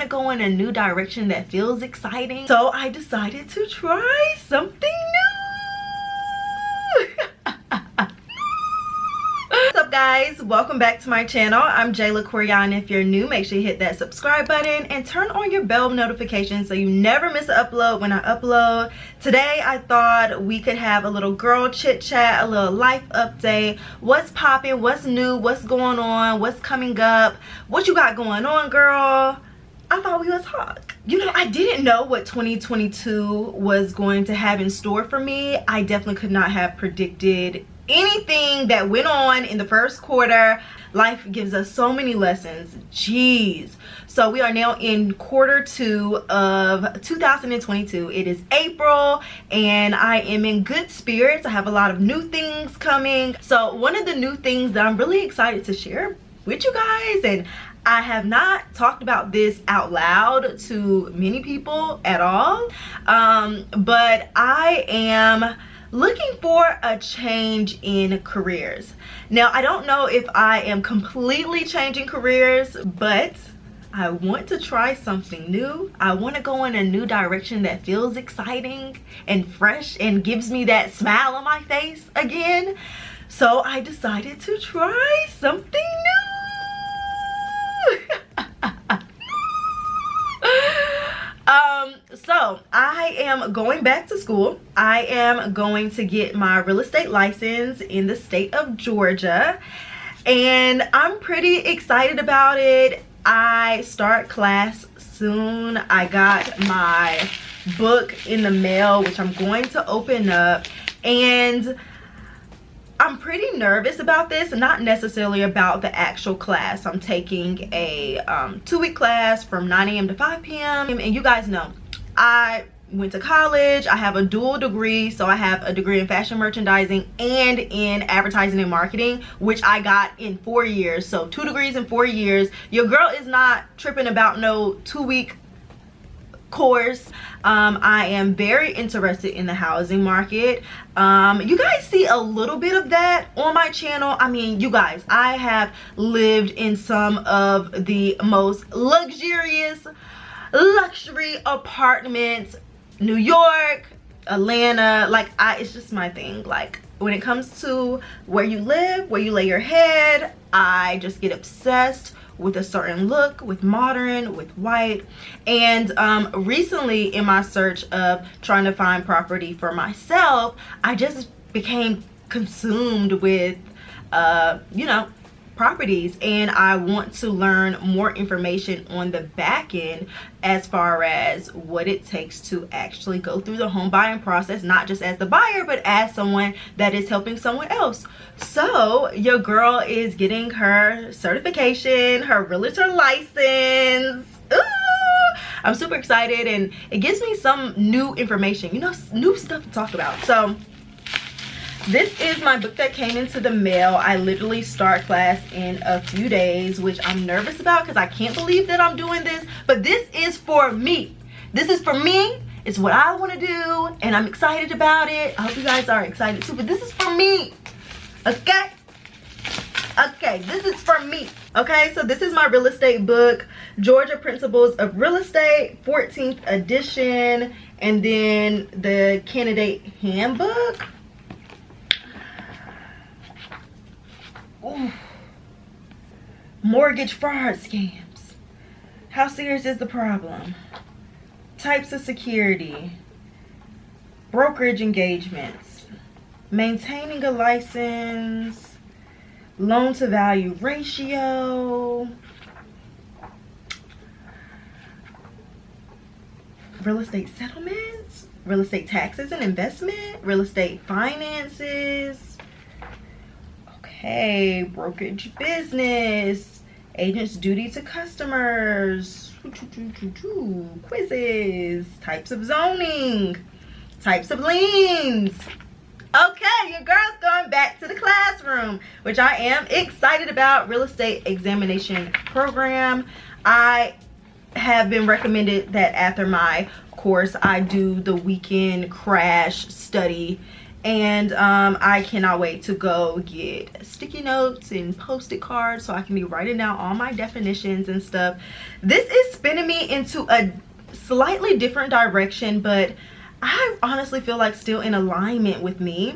want to go in a new direction that feels exciting. So I decided to try something new. What's up, guys? Welcome back to my channel. I'm Jayla Koriyan. If you're new, make sure you hit that subscribe button and turn on your bell notifications so you never miss an upload when I upload. Today I thought we could have a little girl chit chat, a little life update. What's popping, what's new, what's going on, what's coming up, what you got going on, girl? I thought we would talk. You know, I didn't know what 2022 was going to have in store for me. I definitely could not have predicted anything that went on in the first quarter. Life gives us so many lessons. Jeez. So we are now in quarter 2 of 2022. It is April and I am in good spirits. I have a lot of new things coming. So one of the new things that I'm really excited to share with you guys, and I have not talked about this out loud to many people at all, but I am looking for a change in careers. Now, I don't know if I am completely changing careers, but I want to try something new. I want to go in a new direction that feels exciting and fresh and gives me that smile on my face again. So I decided to try something new. So I am going back to school. I am going to get my real estate license in the state of Georgia, and I'm pretty excited about it. I start class soon. I got my book in the mail, which I'm going to open up, and I'm pretty nervous about this, not necessarily about the actual class. I'm taking a 2-week class from 9 a.m. to 5 p.m. And you guys know, I went to college. I have a dual degree, so I have a degree in fashion merchandising and in advertising and marketing, which I got in 4 years. So 2 degrees in 4 years. Your girl is not tripping about no 2-week course. I am very interested in the housing market. You guys see a little bit of that on my channel. I mean, you guys, I have lived in some of the most luxurious luxury apartments, New York, Atlanta. Like, it's just my thing. Like, when it comes to where you live, where you lay your head, I just get obsessed with a certain look, with modern, with white. And recently, in my search of trying to find property for myself, I just became consumed with you know, properties, and I want to learn more information on the back end as far as what it takes to actually go through the home buying process, not just as the buyer, but as someone that is helping someone else. So your girl is getting her certification, her realtor license. Ooh, I'm super excited, and it gives me some new information, you know, new stuff to talk about. So this is my book that came into the mail. I literally start class in a few days, which I'm nervous about because I can't believe that I'm doing this. But this is for me. This is for me. It's what I want to do, and I'm excited about it. I hope you guys are excited too, but this is for me. Okay? Okay, this is for me. Okay, so this is my real estate book, Georgia Principles of Real Estate, 14th edition, and then the candidate handbook. Ooh. Mortgage fraud scams. How serious is the problem? Types of security. Brokerage engagements. Maintaining a license. Loan to value ratio. Real estate settlements. Real estate taxes and investment. Real estate finances. Hey, brokerage business, agent's duty to customers, quizzes, types of zoning, types of liens. Okay, your girl's going back to the classroom, which I am excited about. Real estate examination program. I have been recommended that after my course, I do the weekend crash study And I cannot wait to go get sticky notes and post-it cards so I can be writing down all my definitions and stuff. This is spinning me into a slightly different direction, but I honestly feel like still in alignment with me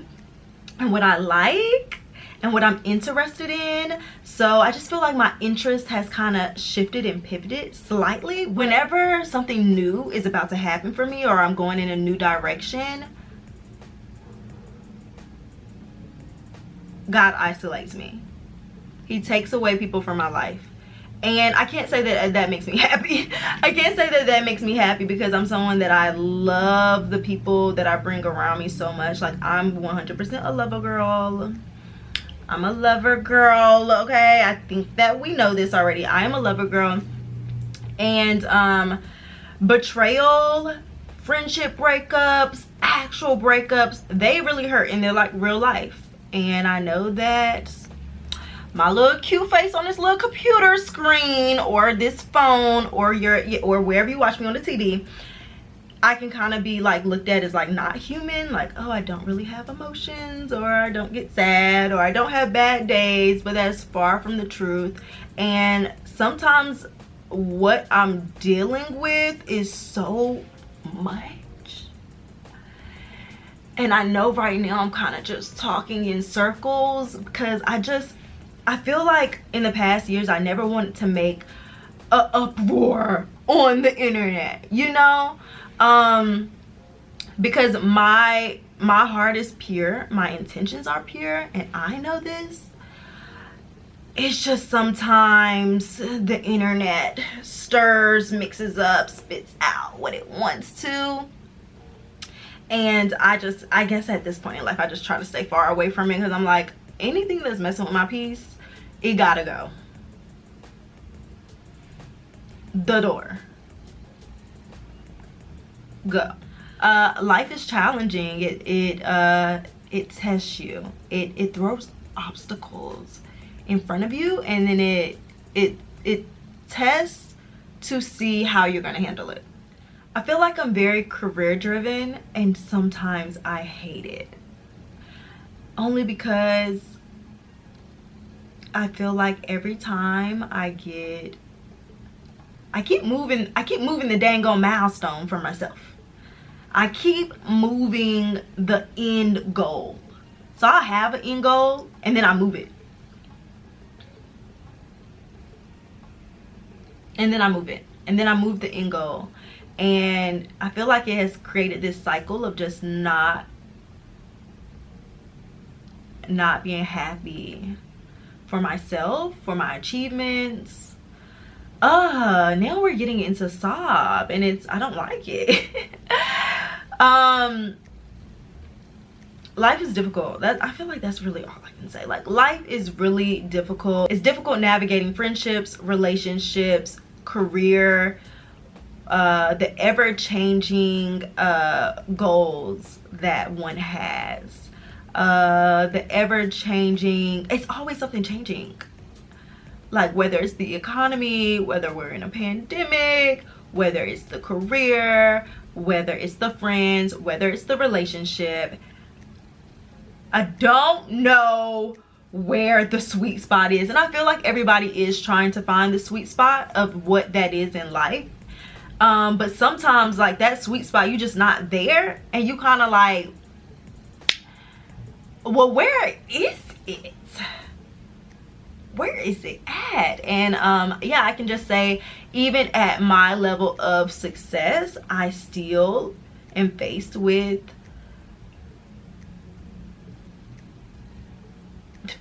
and what I like and what I'm interested in. So I just feel like my interest has kind of shifted and pivoted slightly. Whenever something new is about to happen for me or I'm going in a new direction, God isolates me. He takes away people from my life. And I can't say that that makes me happy. I can't say that that makes me happy because I'm someone that I love the people that I bring around me so much. Like, I'm 100% a lover girl. I'm a lover girl, okay? I think that we know this already. I am a lover girl. And betrayal, friendship breakups, actual breakups, they really hurt in their like real life. And I know that my little cute face on this little computer screen or this phone or wherever you watch me on the TV, I can kind of be like looked at as like not human, like, oh, I don't really have emotions, or I don't get sad, or I don't have bad days. But that's far from the truth. And sometimes what I'm dealing with is so much. And I know right now I'm kind of just talking in circles because I feel like in the past years I never wanted to make a uproar on the internet, you know? Because my heart is pure, my intentions are pure, and I know this. It's just sometimes the internet stirs, mixes up, spits out what it wants to. And I guess at this point in life I just try to stay far away from it because I'm like, anything that's messing with my peace, it gotta go. The door. Go. Life is challenging. It tests you. It throws obstacles in front of you, and then it tests to see how you're gonna handle it. I feel like I'm very career driven, and sometimes I hate it. Only because I feel like every time I keep moving the dang on milestone for myself. I keep moving the end goal. So I have an end goal and then I move it. And then I move it. And then I move the end goal. And I feel like it has created this cycle of just not being happy for myself, for my achievements. Now we're getting into sob, and I don't like it. Life is difficult. I feel like that's really all I can say. Like, life is really difficult. It's difficult navigating friendships, relationships, career, the ever-changing goals that one has, the ever-changing, it's always something changing, like whether it's the economy, whether we're in a pandemic, whether it's the career, whether it's the friends, whether it's the relationship. I don't know where the sweet spot is, and I feel like everybody is trying to find the sweet spot of what that is in life. But sometimes, like, that sweet spot, you just not there, and you kind of like, well, where is it? Where is it at? And yeah, I can just say, even at my level of success, I still am faced with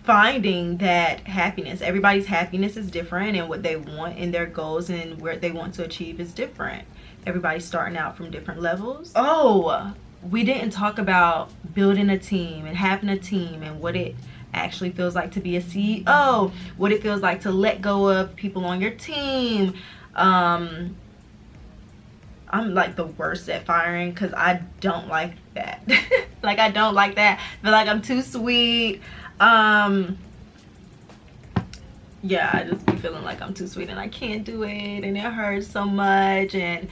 finding that happiness, everybody's happiness is different, and what they want in their goals and where they want to achieve is different. Everybody's starting out from different levels. Oh, we didn't talk about building a team and having a team and what it actually feels like to be a CEO, what it feels like to let go of people on your team. I'm like the worst at firing because I don't like that. Like, I don't like that. I feel like I'm too sweet. Yeah, I just be feeling like I'm too sweet and I can't do it, and it hurts so much. And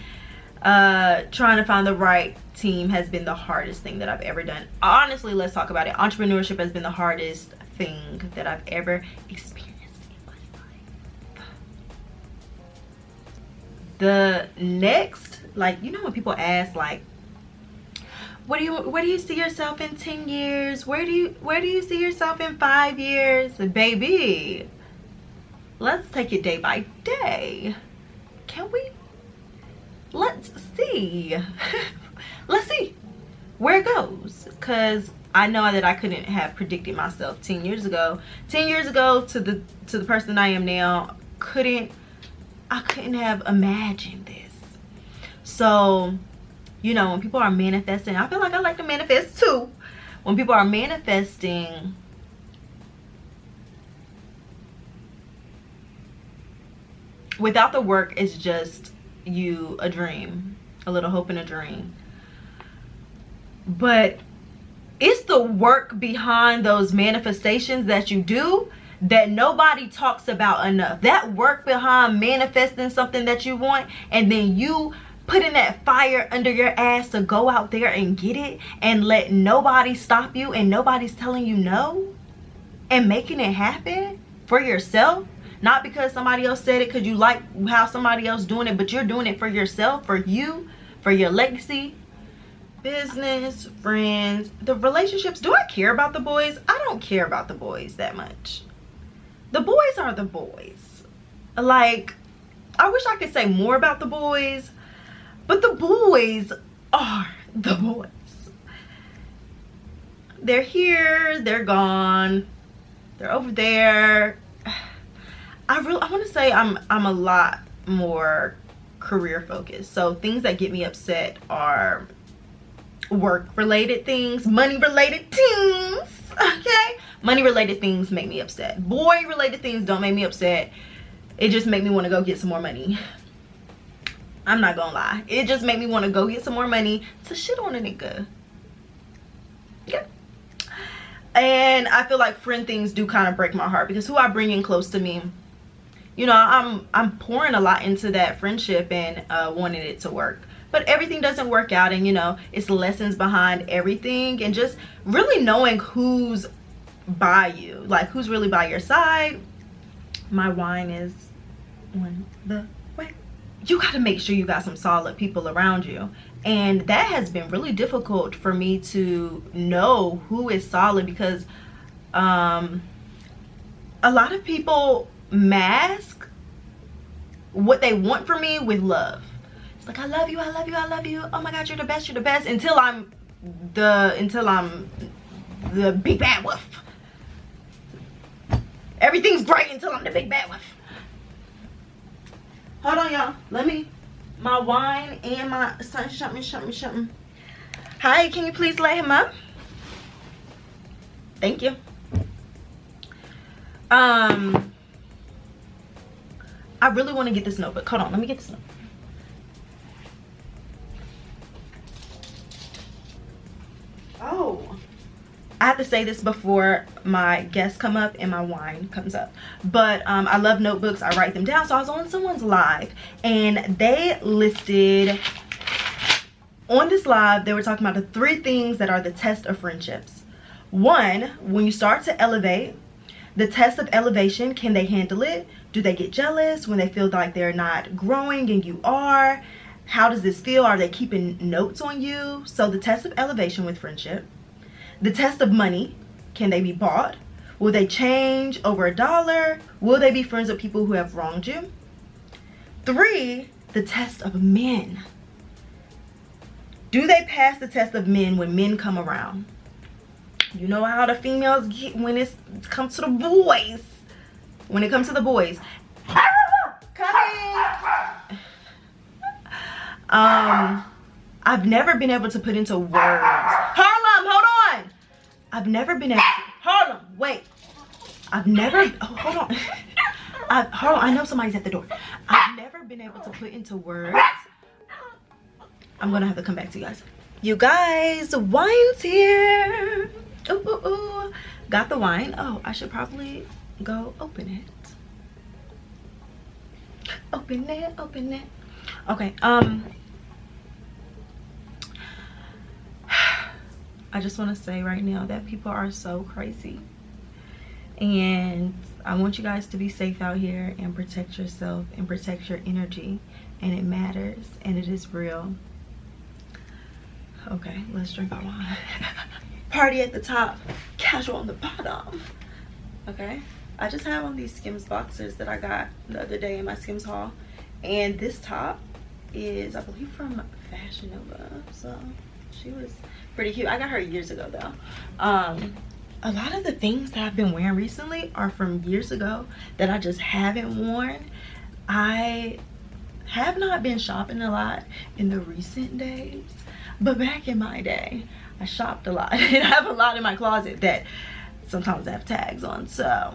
trying to find the right team has been the hardest thing that I've ever done. Honestly, let's talk about it. Entrepreneurship has been the hardest thing that I've ever experienced in my life. The next, like, you know when people ask like, where do you see yourself in 10 years? Where do you see yourself in 5 years? Baby, let's take it day by day. Can we? Let's see. Let's see where it goes, because I know that I couldn't have predicted myself 10 years ago. 10 years ago to the person I am now, I couldn't have imagined this. So, you know, when people are manifesting, I feel like I like to manifest too. When people are manifesting, without the work, it's just you a dream, a little hope and a dream. But it's the work behind those manifestations that you do that nobody talks about enough. That work behind manifesting something that you want, and then you putting that fire under your ass to go out there and get it, and let nobody stop you, and nobody's telling you no, and making it happen for yourself. Not because somebody else said it, because you like how somebody else doing it, but you're doing it for yourself, for you, for your legacy. Business, friends, the relationships. Do I care about the boys? I don't care about the boys that much. The boys are the boys. Like, I wish I could say more about the boys, but the boys are the boys. They're here, they're gone, they're over there. I want to say I'm a lot more career focused. So things that get me upset are work related things, money related things. Okay, money related things make me upset. Boy related things don't make me upset. It just make me want to go get some more money. I'm not gonna lie, it just make me want to go get some more money to shit on a nigga. Yeah. And I feel like friend things do kind of break my heart, because who I bring in close to me, you know, I'm pouring a lot into that friendship and wanting it to work, but everything doesn't work out. And you know, it's lessons behind everything, and just really knowing who's by you, like who's really by your side. My wine is on the way. You got to make sure you got some solid people around you, and that has been really difficult for me to know who is solid, because a lot of people mask what they want from me with love. It's like, I love you, I love you, I love you, oh my god, you're the best, until I'm the big bad wolf. Everything's great until I'm the big bad wolf. Hold on, y'all, my wine and my son shut me. Hi, can you please let him up? Thank you. I really want to get this notebook. Hold on, let me get this notebook. Oh, I have to say this before my guests come up and my wine comes up, but I love notebooks. I write them down. So I was on someone's live, and they listed on this live, they were talking about the 3 things that are the test of friendships. 1, when you start to elevate, the test of elevation, can they handle it? Do they get jealous when they feel like they're not growing and you are? How does this feel? Are they keeping notes on you? So the test of elevation with friendship. The test of money, can they be bought? Will they change over $1? Will they be friends with people who have wronged you? 3, the test of men. Do they pass the test of men when men come around? You know how the females get when it comes to the boys. When it comes to the boys. Coming. I've never been able to put into words. Harlem, hold on. I've never been able to, Harlem, wait. I've never, hold on. Hold on, I know somebody's at the door. I've never been able to put into words. I'm gonna have to come back to you guys. You guys, wine's here. Ooh, ooh, ooh. Got the wine. Oh, I should probably go open it. Open it. Okay, I just want to say right now that people are so crazy. And I want you guys to be safe out here and protect yourself and protect your energy. And it matters and it is real. Okay, let's drink our wine. Party at the top, casual on the bottom. Okay, I just have on these Skims boxers that I got the other day in my Skims haul. And this top is, I believe, from Fashion Nova. So she was pretty cute. I got her years ago though. A lot of the things that I've been wearing recently are from years ago that I just haven't worn. I have not been shopping a lot in the recent days, but back in my day I shopped a lot. And I have a lot in my closet that sometimes I have tags on, so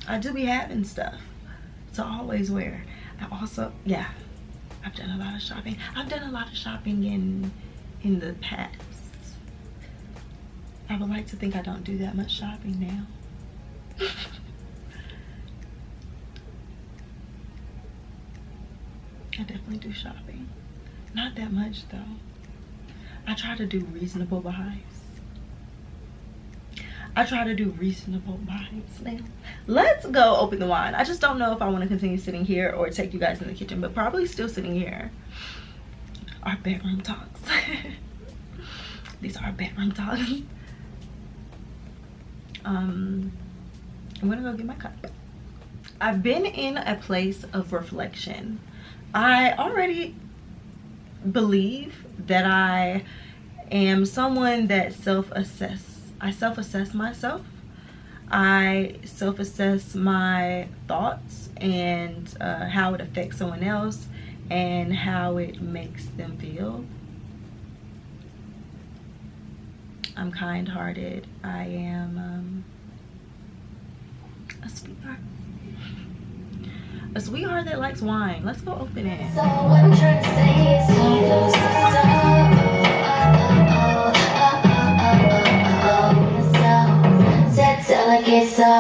I do be having stuff to always wear. I also, yeah, I've done a lot of shopping. I've done a lot of shopping in the past. I would like to think I don't do that much shopping now. I definitely do shopping. Not that much though. I try to do reasonable buys. Now, let's go open the wine. I just don't know if I want to continue sitting here or take you guys in the kitchen, but probably still sitting here. Our bedroom talks. These are our bedroom talks. I'm gonna go get my cup. I've been in a place of reflection. I already believe that I am someone that I self-assess myself. I self-assess my thoughts and how it affects someone else and how it makes them feel. I'm kind-hearted. I am a sweetheart. A sweetheart that likes wine. Let's go open it. So what I'm trying to say is till I get so